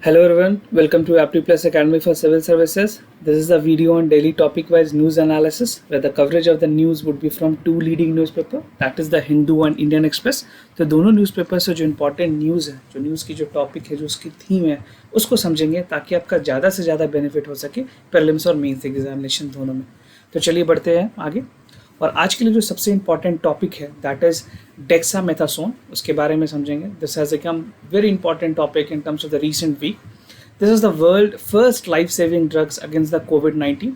Hello everyone, welcome to Apti Plus Academy for Civil Services. This is a video on daily topic-wise news analysis where the coverage of the news would be from two leading newspaper, that is the Hindu and Indian Express. तो दोनों newspaper से जो important news है, जो news की जो topic है, जो उसकी थीम है, उसको समझेंगे ताकि आपका ज़्यादा से ज़्यादा बेनिफिट हो सके प्रीलिम्स और मेंस एग्जामिनेशन दोनों में। तो चलिए बढ़ते हैं आगे। और आज के लिए जो सबसे इम्पॉर्टेंट टॉपिक है दैट इज़ डेक्सामेथासोन, उसके बारे में समझेंगे। This has become very important topic in terms of the recent week. This is the world first life saving drugs against the कोविड-19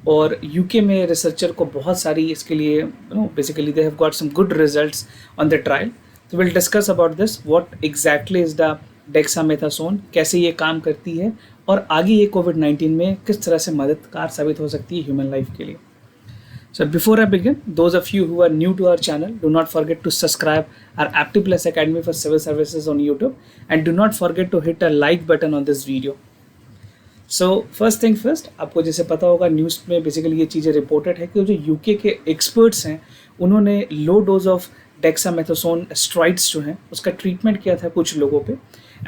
और यूके में रिसर्चर को बहुत सारी इसके लिए basically they have got some good results on the trial. तो will discuss about this, what exactly is the dexamethasone, कैसे ये काम करती है और आगे ये कोविड-19 में किस तरह से मददगार साबित हो सकती है ह्यूमन लाइफ के लिए। So before I begin, those of you who are new to our channel, do not forget to subscribe our Apti Plus Academy for Civil Services on YouTube and do not forget to hit a like button on this video. So first thing first, आपको जैसे पता होगा news में basically ये चीज़ें reported है कि जो यूके के एक्सपर्ट्स हैं उन्होंने low dose of dexamethasone strides जो हैं उसका ट्रीटमेंट किया था कुछ लोगों पे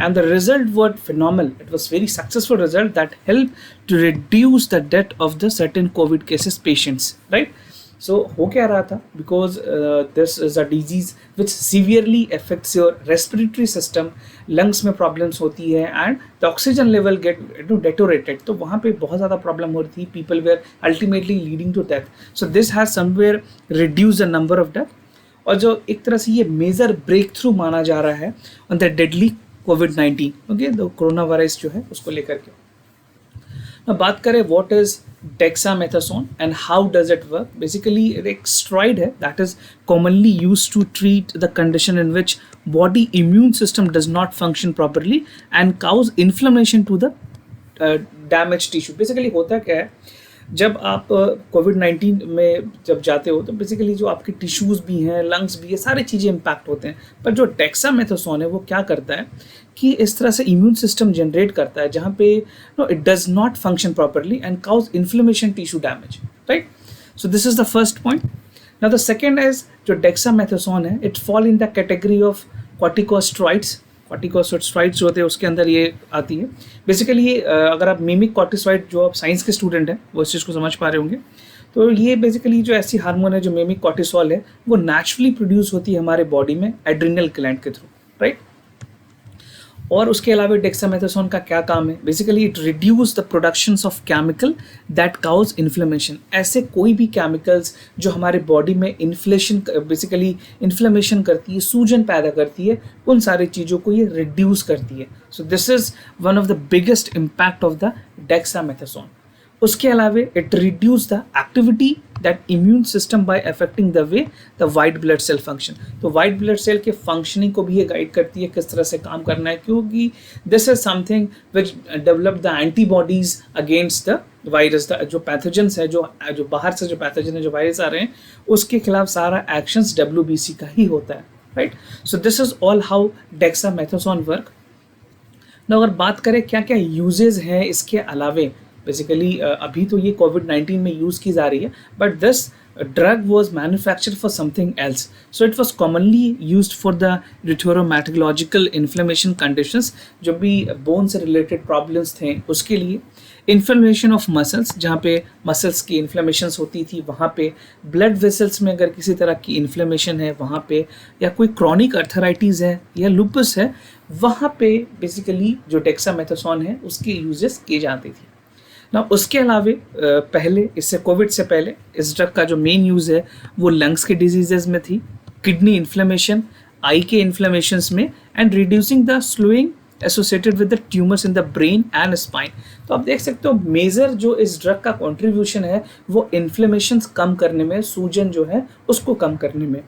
and the result was phenomenal. It was very successful result that helped to reduce the death of the certain COVID cases patients, right? So हो क्या रहा था, because this is a disease which severely affects your respiratory system, lungs में problems होती है and the oxygen level get deteriorated, तो वहाँ पे बहुत ज़्यादा problem हो रही थी, people were ultimately leading to death. So this has somewhere reduced the number of death और जो एक तरह से ये मेजर ब्रेक थ्रू माना जा रहा है ऑन द डेडली कोविड-19, ओके, तो कोरोना वायरस जो है उसको लेकर के। अब बात करें what is dexamethasone and how does it work. Basically एक स्ट्राइड है that is commonly used to treat the condition in which body immune system does not function properly and cause inflammation to the damage tissue. Basically होता क्या है, जब आप कोविड-19 में जब जाते हो तो बेसिकली जो आपके टिश्यूज़ भी हैं, लंग्स भी है, सारी चीज़ें इम्पैक्ट होते हैं। पर जो डेक्सामेथासोन है वो क्या करता है कि इस तरह से इम्यून सिस्टम जनरेट करता है जहाँ पे it does not function properly and cause inflammation tissue damage, right. So this is the first point. Now the second is जो डेक्सामेथासोन है it fall in the category of corticosteroids. Corticosteroids जो होते हैं उसके अंदर ये आती है। बेसिकली ये अगर आप मिमिक कॉर्टिसॉइड, जो आप साइंस के स्टूडेंट हैं वो इस चीज़ को समझ पा रहे होंगे, तो ये बेसिकली जो ऐसी हार्मोन है जो मिमिक कॉर्टिसोल है वो नेचुरली प्रोड्यूस होती है हमारे बॉडी में एड्रिनल ग्लैंड के थ्रू, राइट। और उसके अलावा डेक्सामेथासोन का क्या काम है, basically it reduce the productions of chemical that cause inflammation. ऐसे कोई भी केमिकल्स जो हमारे बॉडी में बेसिकली इन्फ्लेमेशन करती है, सूजन पैदा करती है, उन सारी चीज़ों को ये रिड्यूस करती है। So this is one of the biggest impact of the dexamethasone. उसके अलावा it reduce the activity that immune system by affecting the way the white blood cell function. तो वाइट ब्लड सेल के functioning को भी ये guide करती है किस तरह से काम करना है, क्योंकि this is something which develop the antibodies against the virus. जो पैथोजेंस है, जो बाहर से जो पैथोजन है, जो वायरस आ रहे हैं, उसके खिलाफ सारा एक्शंस WBC का ही होता है, right. So this is all how dexamethasone work. ना अगर बात करें क्या क्या यूजेज हैं इसके अलावे, बेसिकली अभी तो ये कोविड-19 में यूज़ की जा रही है, but this drug was manufactured for something else. So it was commonly used for the rheumatological inflammation conditions, जो भी बोन से रिलेटेड प्रॉब्लम्स थे उसके लिए, इन्फ्लेमेशन ऑफ मसल्स, जहाँ पे मसल्स की इन्फ्लेमेशंस होती थी वहाँ पे, ब्लड वेसल्स में अगर किसी तरह की इन्फ्लेमेशन है वहाँ पे, या कोई क्रॉनिक अर्थराइटिस है या लुपस है, वहाँ पे बेसिकली जो डेक्सामेथासोन है उसके यूजेस किए जाते थे ना। उसके अलावा पहले, इससे कोविड से पहले, इस ड्रग का जो मेन यूज़ है वो लंग्स के डिजीजेज में थी, किडनी इन्फ्लेमेशन, आई के इन्फ्लेमेशंस में, and reducing the slowing associated with the tumours in the brain and spine. तो आप देख सकते हो मेजर जो इस ड्रग का कॉन्ट्रीब्यूशन है वो इन्फ्लेमेशंस कम करने में, सूजन जो है उसको कम करने में।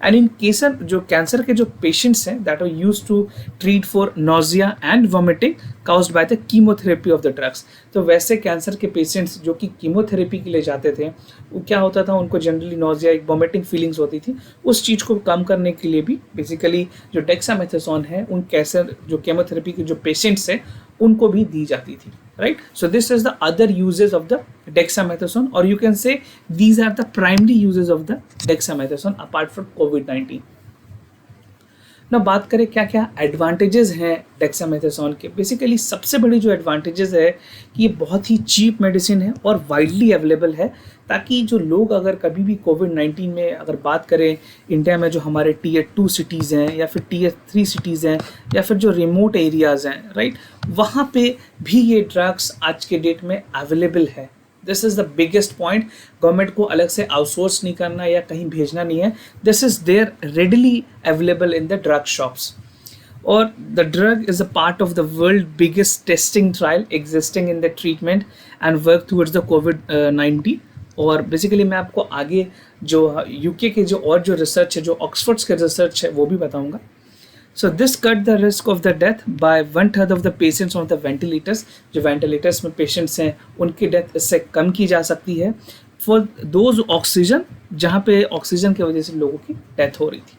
एंड इन केस जो कैंसर के जो पेशेंट्स हैं that are use to treat for nausea and vomiting caused by the chemotherapy of the drugs. तो वैसे कैंसर के पेशेंट्स जो कि कीमोथेरेपी के लिए जाते थे, वो क्या होता था, उनको जनरली नोजिया, एक वॉमिटिंग फीलिंग्स होती थी, उस चीज़ को कम करने के लिए भी बेसिकली जो डेक्सामेथासोन है उन कैंसर जो कीमोथेरेपी के जो पेशेंट्स हैं उनको भी दी जाती थी, right? So this is the other uses of the dexamethasone, or you can say these are the primary uses of the dexamethasone apart from COVID-19. ना बात करें क्या क्या एडवांटेजेस हैं डेक्सामेथासोन के। बेसिकली सबसे बड़ी जो एडवांटेजेस है कि ये बहुत ही चीप मेडिसिन है और वाइडली अवेलेबल है, ताकि जो लोग अगर कभी भी कोविड-19 में अगर बात करें इंडिया में, जो हमारे टीयर 2 सिटीज़ हैं या फिर टीयर 3 सिटीज़ हैं या फिर जो रिमोट एरियाज़ हैं, राइट, वहाँ पे भी ये ड्रग्स आज के डेट में अवेलेबल है। This is the biggest point. Government को अलग से आउटसोर्स नहीं करना या कहीं भेजना नहीं है। This is their readily available in the drug shops. और the drug is a part of the world biggest testing trial existing in the treatment and work towards the कोविड-19। और बेसिकली मैं आपको आगे जो यूके के जो और जो रिसर्च है, जो ऑक्सफोर्ड्स के रिसर्च है, वो भी बताऊंगा। So this cut the risk of the death by 1/3 of the patients on the ventilators। जो वेंटिलेटर्स में पेशेंट्स हैं उनकी डेथ इससे कम की जा सकती है। फॉर दोज ऑक्सीजन, जहाँ पे ऑक्सीजन की वजह से लोगों की डेथ हो रही थी।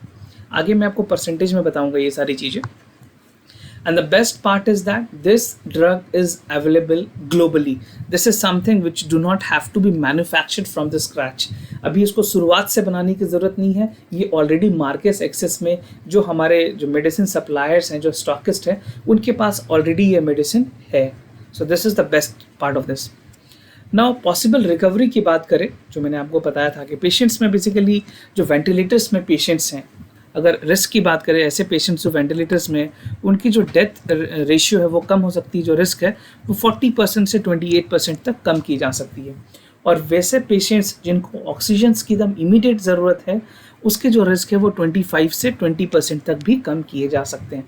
आगे मैं आपको परसेंटेज में बताऊंगा ये सारी चीज़ें। And the best part is that this drug is available globally. This is something which do not have to be manufactured from the scratch. अभी इसको शुरुआत से बनाने की ज़रूरत नहीं है। ये ऑलरेडी मार्केट एक्सेस में जो हमारे जो मेडिसिन सप्लायर्स हैं, जो स्टॉकिस्ट हैं, उनके पास ऑलरेडी ये मेडिसिन है। So this is the best part of this. Now possible recovery की बात करें, जो मैंने आपको बताया था कि पेशेंट्स में बेसिकली जो वेंटिलेटर्स में पेशेंट्स हैं, अगर रिस्क की बात करें, ऐसे पेशेंट्स जो वेंटिलेटर्स में, उनकी जो डेथ रेशियो है वो कम हो सकती है। जो रिस्क है वो 40% से 28% तक कम की जा सकती है। और वैसे पेशेंट्स जिनको ऑक्सीजन की एकदम इमीडिएट ज़रूरत है, उसके जो रिस्क है वो 25 से 20% तक भी कम किए जा सकते हैं।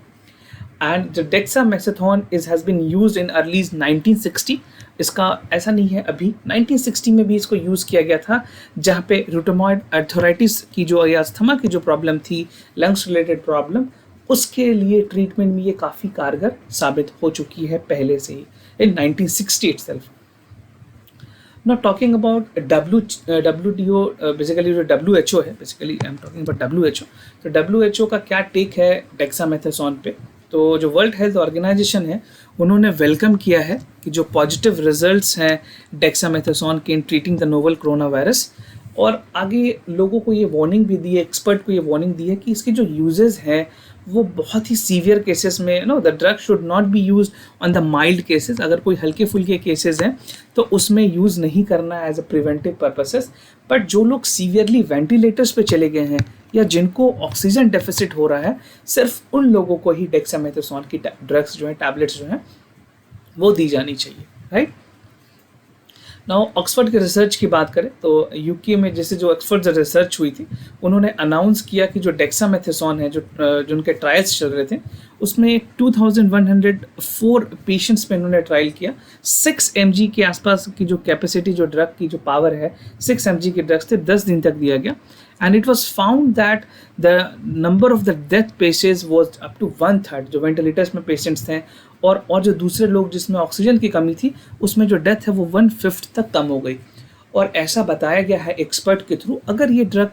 एंड जो dexamethasone has been used in early 1960। इसका ऐसा नहीं है, अभी 1960 में भी इसको यूज़ किया गया था, जहाँ पे रूमेटॉइड आर्थराइटिस की जो या अस्थमा की जो प्रॉब्लम थी, लंग्स रिलेटेड प्रॉब्लम, उसके लिए ट्रीटमेंट में ये काफ़ी कारगर साबित हो चुकी है पहले से ही, इन 1960 itself। Now talking about WTO, basically जो WHO है, basically I am talking about WHO। तो WHO का क्या टेक है डेक्सामेथासोन पे? तो जो वर्ल्ड हेल्थ ऑर्गेनाइजेशन है, उन्होंने वेलकम किया है कि जो पॉजिटिव रिजल्ट्स हैं डेक्सामेथासोन के इन treating the novel corona virus. और आगे लोगों को ये वार्निंग भी दी है, एक्सपर्ट को ये वार्निंग दी है कि इसके जो यूजेस हैं वो बहुत ही सीवियर केसेस में, the drug should not be used on the mild cases. अगर कोई हल्के फुल्के केसेस हैं तो उसमें यूज़ नहीं करना है as a preventive purposes. But जो लोग सीवियरली वेंटिलेटर्स पे चले गए हैं या जिनको ऑक्सीजन डेफिसिट हो रहा है, सिर्फ उन लोगों को ही डेक्सामेथासोन की ड्रग्स जो हैं, टैबलेट्स जो हैं, वो दी जानी चाहिए, राइट। नाउ ऑक्सफोर्ड के रिसर्च की बात करें तो यूके में जैसे जो ऑक्सफोर्ड से रिसर्च हुई थी, उन्होंने अनाउंस किया कि जो डेक्सामेथासोन है, जो उनके ट्रायल्स चल रहे थे, उसमें 2104 पेशेंट्स पे इन्होंने ट्रायल किया। 6 mg के आसपास की जो कैपेसिटी, जो ड्रग की जो पावर है, 6 mg के ड्रग्स थे, 10 दिन तक दिया गया। And it was found that the number of the death patients was up to 1/3। जो वेंटिलेटर्स में पेशेंट्स थे और जो दूसरे लोग जिसमें ऑक्सीजन की कमी थी, उसमें जो डेथ है वो 1/5 तक कम हो गई। और ऐसा बताया गया है एक्सपर्ट के थ्रू, अगर ये ड्रग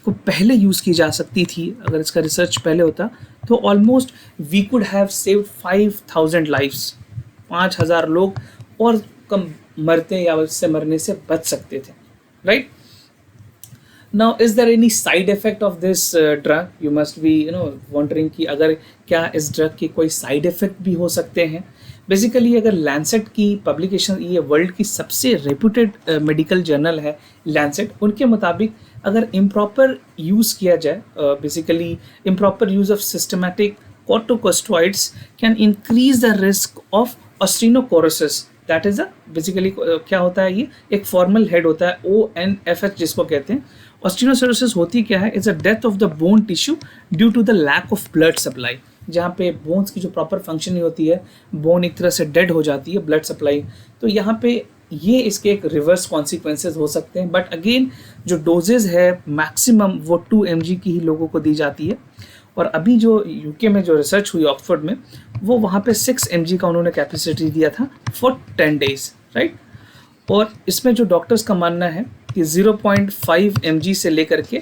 को पहले यूज़ की जा सकती थी, अगर इसका रिसर्च पहले होता, तो almost we could have saved 5000 lives. 5000 लोग और कम मरते या उससे मरने से बच सकते थे, right. Now, is there any side effect of this drug? You must be, wondering कि अगर क्या इस ड्रग के कोई साइड इफेक्ट भी हो सकते हैं। बेसिकली अगर लैंसेट की पब्लिकेशन, ये वर्ल्ड की सबसे रेप्यूटेड मेडिकल जर्नल है लैंसेट, उनके मुताबिक अगर इम्प्रॉपर यूज़ किया जाए, basically improper use of systematic corticosteroids can increase the risk of osteonecrosis. That is basically क्या होता है, ये एक फॉर्मल हेड होता है, ONFH जिसको कहते हैं। ऑस्टिनोकोरोसिस होती क्या है? It's a death of the bone tissue due to the lack of blood supply. जहाँ पे बोन्स की जो प्रॉपर फंक्शन नहीं होती है, बोन एक तरह से डेड हो जाती है, ब्लड सप्लाई। तो यहाँ पे ये इसके एक रिवर्स कॉन्सिक्वेंसेज हो सकते हैं। बट अगेन जो डोजेज है मैक्सिमम वो 2 mg की ही लोगों को दी जाती है। और अभी जो यूके में जो रिसर्च हुई ऑक्सफोर्ड में, वो वहाँ पे 6 mg का उन्होंने कैपेसिटी दिया था फॉर 10 days, राइट। और इसमें जो डॉक्टर्स का मानना है कि 0.5 mg से लेकर के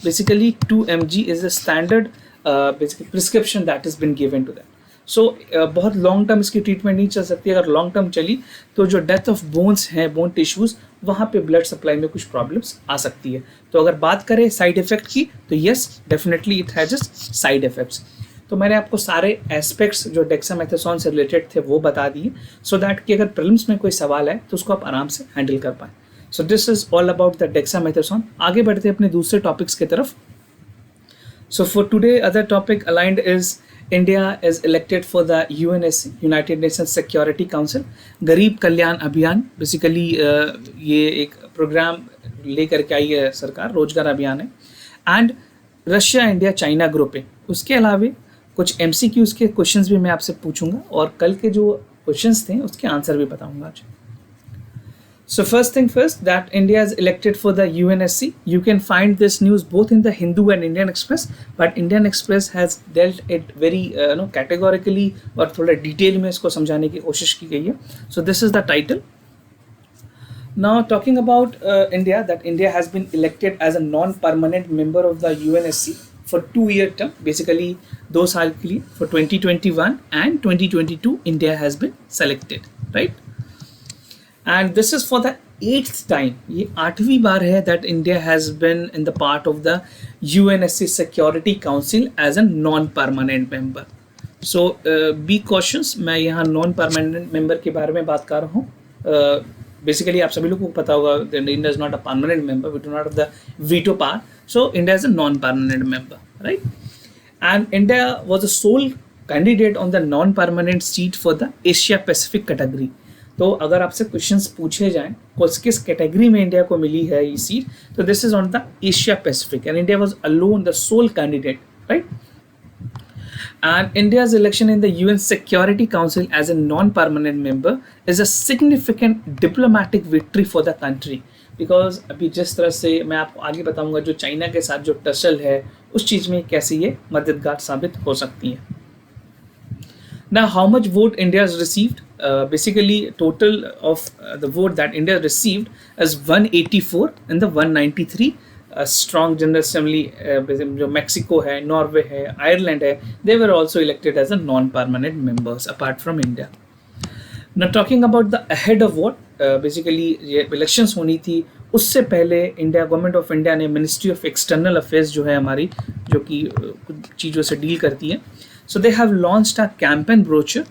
basically 2 mg is a standard basically prescription that is been given to that. So बहुत लॉन्ग टर्म इसकी ट्रीटमेंट नहीं चल सकती। अगर लॉन्ग टर्म चली तो जो डेथ ऑफ बोन्स हैं, बोन टिश्यूज़, वहाँ पे ब्लड सप्लाई में कुछ प्रॉब्लम्स आ सकती है। तो अगर बात करें साइड इफ़ेक्ट की, तो yes definitely it has side effects. तो मैंने आपको सारे एस्पेक्ट्स जो डेक्सामेथासोन से रिलेटेड थे वो बता दिए, सो दैट कि अगर प्रीलिम्स में कोई सवाल है तो उसको आप आराम से हैंडल कर पाएँ। सो this is all about the dexamethasone. आगे बढ़ते हैं अपने दूसरे टॉपिक्स की तरफ। So for today, other topic aligned is India is elected for the UNSC, United Nations Security Council, गरीब कल्याण अभियान। बेसिकली ये एक प्रोग्राम लेकर के आई है सरकार, रोजगार अभियान है। And Russia India China group है। उसके अलावा कुछ MCQs के क्वेश्चंस भी मैं आपसे पूछूंगा और कल के जो क्वेश्चंस थे उसके आंसर भी बताऊंगा आज। So first thing first, that India is elected for the UNSC. You can find this news both in the Hindu and Indian Express, but Indian Express has dealt it very categorically और थोड़ा detail में इसको समझाने की कोशिश की गई है। So this is the title. Now talking about India, that India has been elected as a non-permanent member of the UNSC for 2-year term, basically 2 साल के लिए, for 2021 and 2022 India has been selected, right? And this is for the 8th time, ये 8वीं बार है that India has been in the part of the UNSC Security Council as a non-permanent member. So be cautious, मैं यहाँ non-permanent member के बारे में बात कर रहा हूँ। Basically आप सभी लोगों को पता होगा that India is not a permanent member, we do not have the veto power, so India is a non-permanent member, right? And India was the sole candidate on the non-permanent seat for the Asia Pacific category. तो अगर आपसे questions पूछे जाएं किस category में India को मिली है ये सीट, तो this is on the Asia Pacific and India was alone the sole candidate, right? And India's election in the UN Security Council as a non-permanent member is a significant diplomatic victory for the country, because अभी जिस तरह से मैं आपको आगे बताऊंगा जो China के साथ जो टसल है उस चीज़ में कैसे ये मददगार साबित हो सकती है। Now, how much vote India has received? Basically, total of the vote that India received is 184 and the 193. Strong General Assembly, जो Mexico है, Norway है, Ireland है, they were also elected as a non-permanent members apart from India. Now, talking about the ahead of what, basically ये elections होनी थी, उससे पहले India government of India ने मिनिस्ट्री ऑफ एक्सटर्नल अफेयर्स जो है हमारी, जो कि कुछ चीज़ों से डील करती है, so they have launched a campaign brochure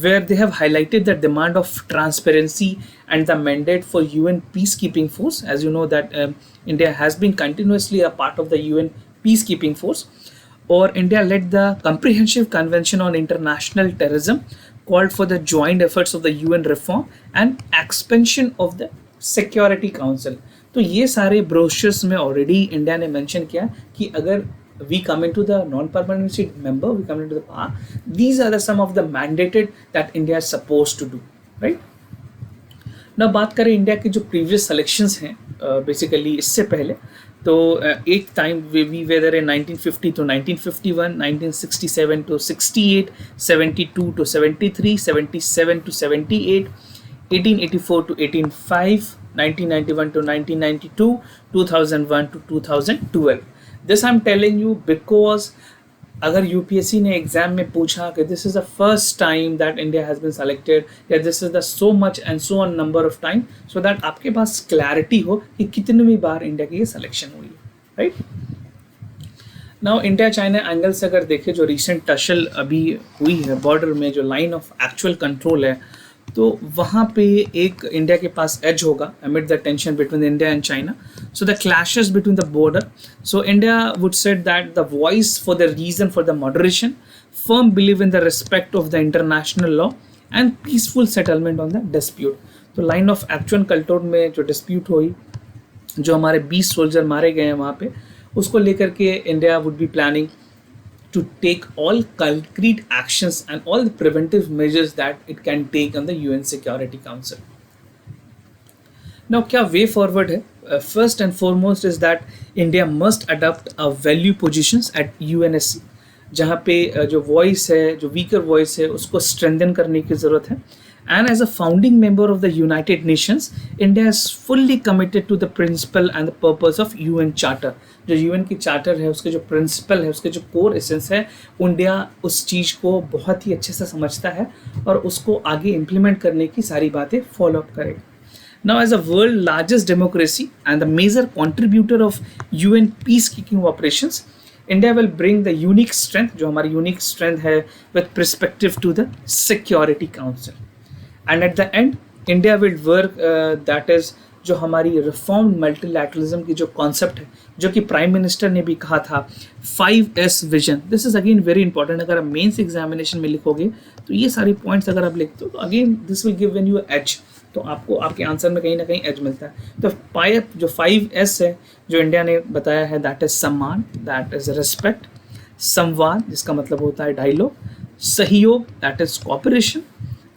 where they have highlighted the demand of transparency and the mandate for UN peacekeeping force. As you know that India has been continuously a part of the UN peacekeeping force, or India led the comprehensive convention on international terrorism, called for the joint efforts of the UN reform and expansion of the Security Council. तो ये सारे brochures में already India ने mention किया कि अगर we come into the non-permanent member, we come into the power, these are the some of the mandated that India is supposed to do, right? Now बात करें इंडिया के जो previous selections हैं, basically इससे पहले तो 8th time we were there in 1950 to 1951, 1967 to 68, 72 to 73, 77 to 78, 1884 to 1805, 1991 to 1992, 2001 to 2012. This I'm telling you because अगर UPSC ने एग्जाम में पूछा कि this is the first time that India has been selected या this is the so much and so on number of time, so that आपके पास clarity हो कि कितनी बार इंडिया की ये सिलेक्शन हुई है, right? Now India China angle से अगर देखें, जो रिसेंट टसल अभी हुई है बॉर्डर में, जो लाइन ऑफ एक्चुअल कंट्रोल है, तो वहाँ पे एक इंडिया के पास एज होगा amid the tension between India and China. So the clashes between the border. So India would said that the voice for the reason for the moderation, firm belief in the respect of the international law and peaceful settlement on the dispute. तो line of actual control में जो dispute हुई, जो हमारे 20 soldier मारे गए हैं वहाँ पे, उसको लेकर के India would be planning to take all concrete actions and all the preventive measures that it can take on the UN Security Council. Now, क्या way forward है? First and foremost is that India must adopt a value positions at UNSC, जहाँ पे जो voice है, जो weaker voice है, उसको strengthen करने की ज़रूरत है. And as a founding member of the United Nations, India is fully committed to the principle and the purpose of UN Charter. जो UN की चार्टर है, उसके जो प्रिंसिपल है, उसके जो कोर एसेंस है, इंडिया उस चीज़ को बहुत ही अच्छे से समझता है और उसको आगे इम्प्लीमेंट करने की सारी बातें फॉलो अप करेगा. Now, as a world largest democracy and the major contributor of UN peacekeeping operations, India will bring the unique strength, जो हमारी यूनिक स्ट्रेंथ है, with perspective to the security council. And at the end India will work, that is जो हमारी reformed multilateralism की जो concept है, जो कि प्राइम मिनिस्टर ने भी कहा था, 5S vision. This is again very important. अगर आप मेंस एग्जामिनेशन में लिखोगे तो ये सारे पॉइंट्स अगर आप लिखते हो तो again this will give you edge, तो आपको आपके आंसर में कहीं ना कहीं एज मिलता है. तो जो 5S है जो इंडिया ने बताया है, दैट इज सम्मान, दैट इज रिस्पेक्ट, संवाद जिसका मतलब होता है डायलॉग, सहयोग that is cooperation,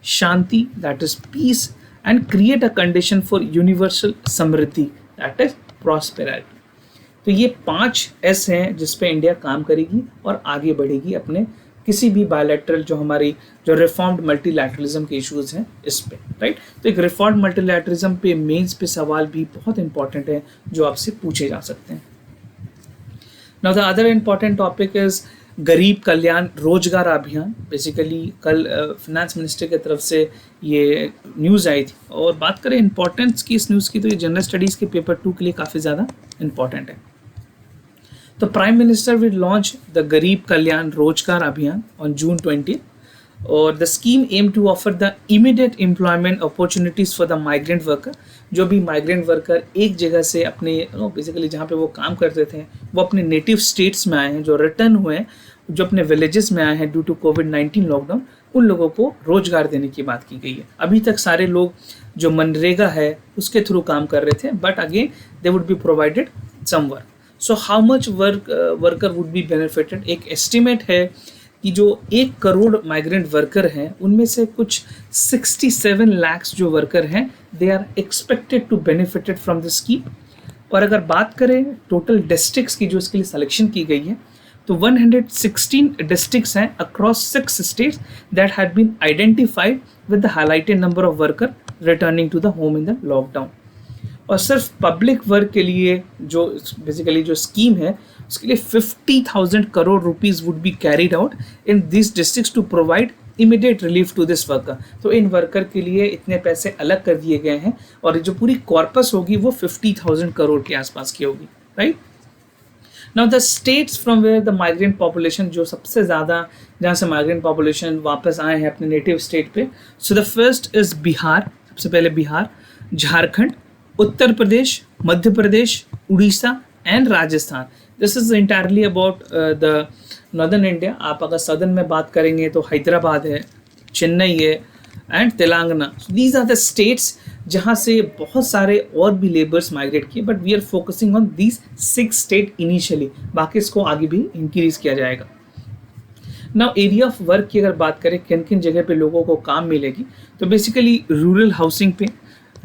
Shanti that is peace, and create a condition for universal Samriddhi that is prosperity. तो ये 5S हैं जिस पे इंडिया काम करेगी और आगे बढ़ेगी अपने किसी भी बायलैटरल जो हमारी जो रिफॉर्म्ड मल्टीलैटरलिज्म के इश्यूज हैं इस पे, राइट. तो एक रिफॉर्म्ड मल्टीलैटरलिज्म पे मेंस पे सवाल भी बहुत इंपॉर्टेंट है जो आपसे पूछे जा सकते हैं. Now the other important topic is गरीब कल्याण रोजगार अभियान. बेसिकली कल फिनेंस मिनिस्टर की तरफ से ये न्यूज़ आई थी, और बात करें इंपॉर्टेंस की इस न्यूज़ की तो ये जनरल स्टडीज़ के पेपर 2 के लिए काफ़ी ज़्यादा इंपॉर्टेंट है. तो prime minister will launch the Garib Kalyan Rozgar Abhiyaan on June 20, और the scheme aim to offer the immediate employment opportunities for the migrant worker. जो भी माइग्रेंट वर्कर एक जगह से अपने बेसिकली जहाँ पे वो काम करते थे वो अपने नेटिव स्टेट्स में आए हैं, जो रिटर्न हुए हैं, जो अपने विलेजेस में आए हैं ड्यू टू कोविड-19 लॉकडाउन, उन लोगों को रोजगार देने की बात की गई है. अभी तक सारे लोग जो मनरेगा है उसके थ्रू काम कर रहे थे, but again they would be provided some work. So how much worker would be benefited. एक एस्टिमेट है कि जो 1 करोड़ माइग्रेंट वर्कर हैं उनमें से कुछ 67 लाख जो वर्कर हैं they are expected to benefited from the scheme. और अगर बात करें टोटल डिस्ट्रिक्ट्स की जो इसके लिए सिलेक्शन की गई है, तो 116 डिस्ट्रिक्ट्स हैं across 6 states that had been identified with the highlighted number of worker returning to the home in the lockdown. और सिर्फ पब्लिक वर्क के लिए जो बेसिकली जो स्कीम है उसके लिए 50,000 crore rupees would be carried out in this districts to provide immediate relief to this worker. तो इन वर्कर के लिए इतने पैसे अलग कर दिए गए हैं, और जो पूरी कॉर्पस होगी वो 50,000 करोड़ के आसपास की होगी, right. Now the states from where the migrant population, जो सबसे ज़्यादा जहाँ से माइग्रेंट पॉपुलेशन वापस आए हैं अपने नेटिव स्टेट पे, so the first is Bihar. सबसे पहले Bihar, Jharkhand, Uttar Pradesh, Madhya Pradesh, Orissa and Rajasthan. This is entirely about the northern India. आप अगर सदर्न में बात करेंगे तो हैदराबाद है, चेन्नई है and Telangana. These are the states जहाँ से बहुत सारे और भी लेबर्स माइग्रेट किए, but we are focusing on these 6 state initially. बाकी इसको आगे भी इंक्रीज किया जाएगा. नाउ एरिया ऑफ वर्क की अगर बात करें किन किन जगह पे लोगों को काम मिलेगी, तो बेसिकली रूरल हाउसिंग पे,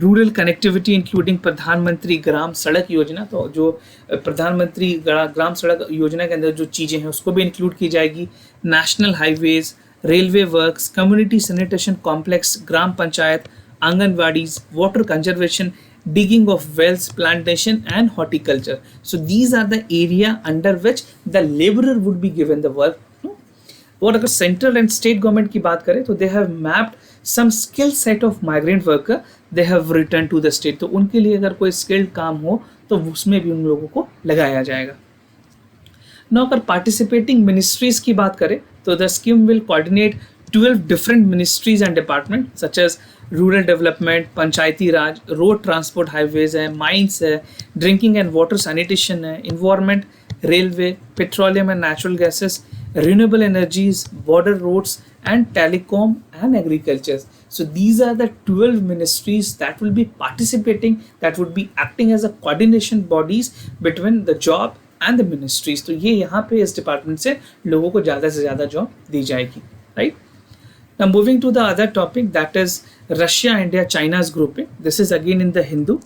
रूरल कनेक्टिविटी इंक्लूडिंग प्रधानमंत्री ग्राम सड़क योजना. तो जो प्रधानमंत्री ग्राम सड़क योजना के अंदर जो चीज़ें हैं उसको भी इंक्लूड की जाएगी. National highways, railway works, community sanitation complex, gram panchayat, anganwadis, water conservation, digging of wells, plantation and horticulture. So these are the area under which the laborer would be given the work. और अगर central and state government की बात करें तो they have mapped some skill set of migrant worker they have return to the state. तो उनके लिए अगर कोई स्किल्ड काम हो तो उसमें भी उन लोगों को लगाया जाएगा. नाउ अगर पार्टिसिपेटिंग मिनिस्ट्रीज की बात करें तो the scheme will coordinate 12 different ministries and departments such as rural development, Panchayati Raj, road transport highways है, माइंस है, ड्रिंकिंग एंड वाटर सैनिटेशन है, environment, railway, petroleum and natural gases, renewable energies, border roads and telecom and agriculture. So these are the 12 ministries that will be participating, that would be acting as a coordination bodies between the job and the ministries. तो ये यहाँ पे इस department से लोगों को ज़्यादा से ज़्यादा जॉब दी जाएगी, right? Now moving to the other topic, that is Russia, India, China's grouping. This is again in the Hindu.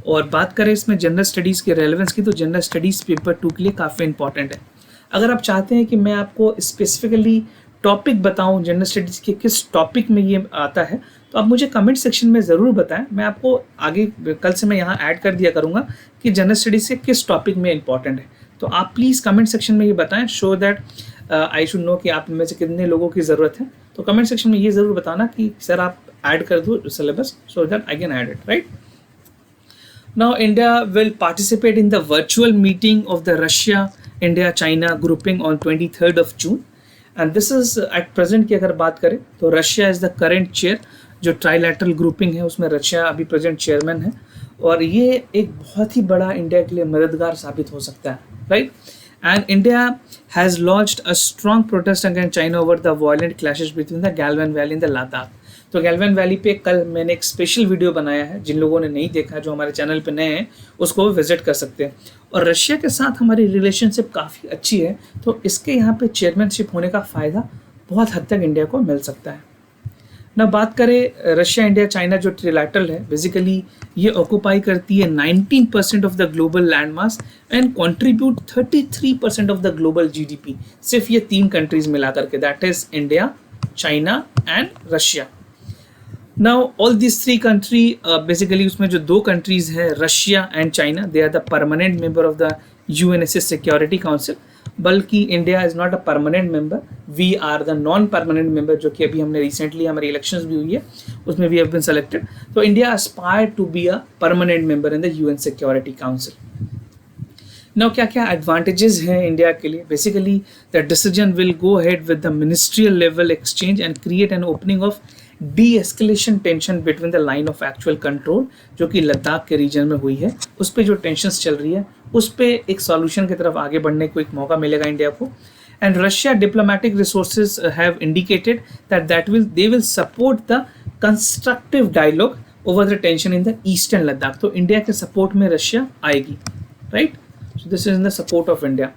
और बात करें इसमें जनरल स्टडीज़ की रेलेवेंस की, तो जनरल स्टडीज़ पेपर 2 के लिए काफ़ी इंपॉर्टेंट है. अगर आप चाहते हैं कि मैं आपको स्पेसिफिकली टॉपिक बताऊं जनरल स्टडीज़ के किस टॉपिक में ये आता है, तो आप मुझे कमेंट सेक्शन में ज़रूर बताएं. मैं आपको आगे कल से मैं यहाँ ऐड कर दिया करूँगा कि जनरल स्टडीज़ के किस टॉपिक में इंपॉर्टेंट है. तो आप प्लीज़ कमेंट सेक्शन में ये बताएं, show that I should know कि आप में से कितने लोगों की ज़रूरत है. तो कमेंट सेक्शन में ये ज़रूर बताना कि सर आप ऐड कर दो syllabus, so that I can add it, right. Now India will participate in the virtual meeting of the Russia India China grouping on 23rd of June, and this is at present की अगर बात करें तो Russia is the current chair, जो trilateral grouping है उसमें Russia अभी present chairman है, और ये एक बहुत ही बड़ा इंडिया के लिए मददगार साबित हो सकता है, right. And India has launched a strong protest against China over the violent clashes between the Galvan Valley and the Ladakh. तो गैल्वन वैली पे कल मैंने एक स्पेशल वीडियो बनाया है, जिन लोगों ने नहीं देखा, जो हमारे चैनल पे नए हैं उसको विजिट कर सकते हैं। और रशिया के साथ हमारी रिलेशनशिप काफ़ी अच्छी है, तो इसके यहाँ पे चेयरमैनशिप होने का फ़ायदा बहुत हद तक इंडिया को मिल सकता है। ना बात करें रशिया इंडिया चाइना जो ट्रिलैटरल है, बेसिकली ये ऑक्यूपाई करती है 19% of the global land mass and contribute 33% of the global GDP, सिर्फ ये 3 कंट्रीज मिला करके, that is India, China and Russia. Now all this 3 country basically उसमें जो 2 कंट्रीज हैं Russia and China, they are the permanent member of the UNSC security council, बल्कि India is not a permanent member, we are the non permanent member, जो कि अभी हमने recently हमारी elections भी हुई है उसमें वी हैव बीन सेलेक्टेड। तो India aspire to be a permanent member in the UN security council. Now क्या क्या एडवांटेजेस हैं इंडिया के लिए? Basically the decision will go ahead with the ministerial level exchange and create an opening of de-escalation tension between the line of actual control, जो कि लद्दाख के reason में हुई है, उस पर जो टेंशंस चल रही है उस पर एक सॉल्यूशन की तरफ आगे बढ़ने को एक मौका मिलेगा इंडिया को। And Russia diplomatic resources have indicated that they will support the constructive dialogue over the tension in the eastern Ladakh। तो इंडिया के सपोर्ट में रशिया आएगी, right. So this is in the support of India.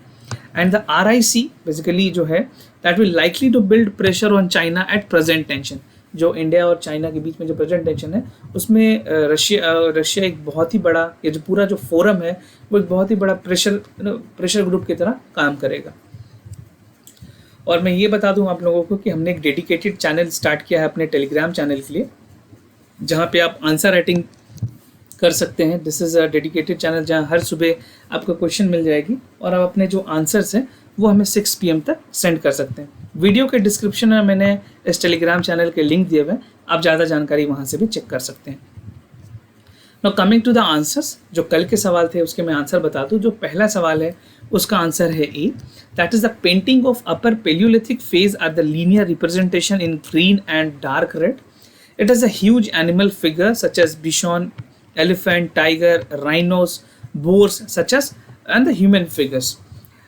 And the RIC basically जो है that will likely to build pressure on China at present tension, जो India और China के बीच में जो प्रेजेंट टेंशन है उसमें रशिया एक बहुत ही बड़ा, ये जो पूरा जो फोरम है वो एक बहुत ही बड़ा प्रेशर ग्रुप की तरह काम करेगा। और मैं ये बता दूं आप लोगों को कि हमने एक डेडिकेटेड चैनल स्टार्ट किया है अपने टेलीग्राम चैनल के लिए, जहाँ पे आप आंसर राइटिंग कर सकते हैं। This is a dedicated channel जहाँ हर सुबह आपको क्वेश्चन मिल जाएगी और आप अपने जो आंसर्स हैं वो हमें 6 PM तक सेंड कर सकते हैं। वीडियो के डिस्क्रिप्शन में मैंने इस टेलीग्राम चैनल के लिंक दिए हुए हैं, आप ज़्यादा जानकारी वहाँ से भी चेक कर सकते हैं। Now coming to the answers, जो कल के सवाल थे उसके मैं आंसर बता दूँ। जो पहला सवाल है उसका आंसर है A, that is the painting of upper palaeolithic phase or the linear representation in green and dark red. It is a huge animal figure such as bison, elephant, tiger, rhinos, boars, such as, and the human figures.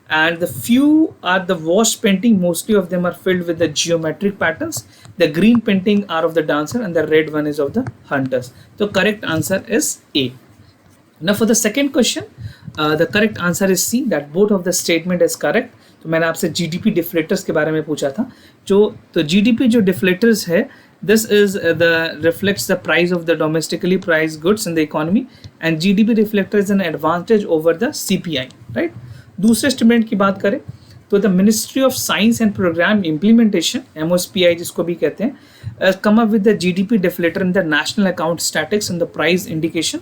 And the few are the wash painting, mostly of them are filled with the geometric patterns. The green painting are of the dancer and the red one is of the hunters. So correct answer is A. Now for the second question, the correct answer is C, that both of the statement is correct. तो मैंने आपसे GDP deflators के बारे में पूछा था, तो GDP जो deflators है, this is reflects the price of the domestically priced goods in the economy, and GDP reflector is an advantage over the CPI, right? दूसरे स्टेटमेंट की बात करें तो the ministry of science and programme implementation, MOSPI जिसको भी कहते हैं, come up with the GDP deflator in the national account statics and the price indication।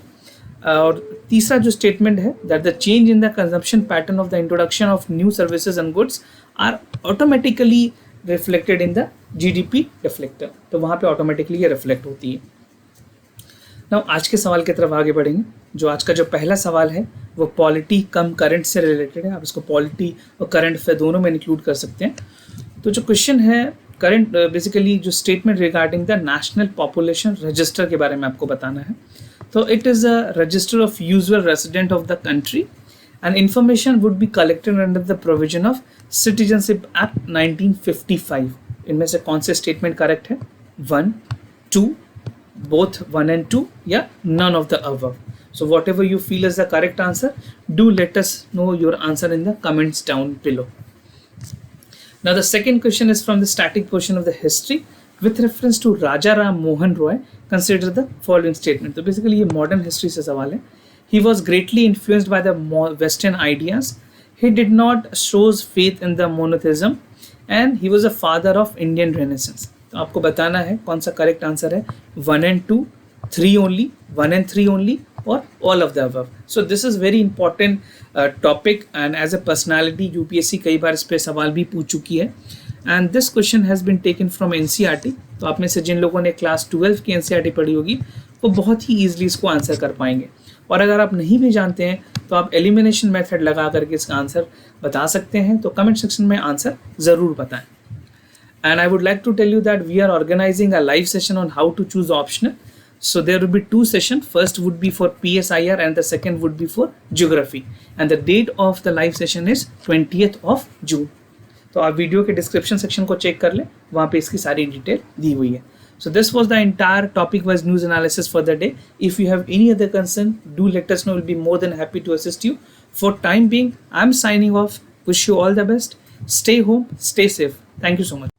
और तीसरा जो स्टेटमेंट है that the change in the consumption pattern of the introduction of new services and goods are automatically reflected in the GDP reflector, तो वहाँ पे automatically ये reflect होती है। नाउ आज के सवाल की तरफ आगे बढ़ेंगे। जो आज का जो पहला सवाल है वो पॉलिटी कम करंट से रिलेटेड है, आप इसको पॉलिटी और करंट अफेयर दोनों में इंक्लूड कर सकते हैं। तो जो क्वेश्चन है करंट, बेसिकली जो statement regarding the national population register के बारे में आपको बताना है। तो it is a resistor of usual resident of the country and information would be collected under the provision of Citizenship Act 1955। इनमें से कौन से स्टेटमेंट करेक्ट है? 1, 2, both 1 and 2, या none of the above? So whatever you feel is the correct answer, do let us know your answer in the comments down below. Now the second question is from the static portion of the history with reference to Raja Ram Mohan Roy. Consider the following statement। तो basically ये modern history से सवाल है। He was greatly influenced by the Western ideas. He did not shows faith in the monotheism, and he was a father of Indian Renaissance। तो आपको बताना है कौन सा करेक्ट आंसर है, 1 and 2, 3 only, 1 and 3 only, or all of the above। So this is very important topic, and as a personality UPSC कई बार इस पे सवाल भी पूछ चुकी है। And this question has been taken from NCERT। तो आप में से जिन लोगों ने क्लास 12 की NCERT पढ़ी होगी वो बहुत ही ईजिली इसको आंसर कर पाएंगे। और अगर आप नहीं भी जानते हैं तो आप एलिमिनेशन मेथड लगा करके इसका आंसर बता सकते हैं, तो कमेंट सेक्शन में आंसर ज़रूर बताएं. And I would like to tell you that we are organizing a live session on how to choose optional. So there will be 2 sessions. First would be for PSIR and the second would be for geography. And the date of the live session is 20th of June. तो आप video के description section को check कर लें, वहाँ पे इसकी सारी डिटेल दी हुई है. So this was the entire topic wise news analysis for the day. If you have any other concern, do let us know. We'll be more than happy to assist you. For time being, I'm signing off. Wish you all the best. Stay home, stay safe. Thank you so much.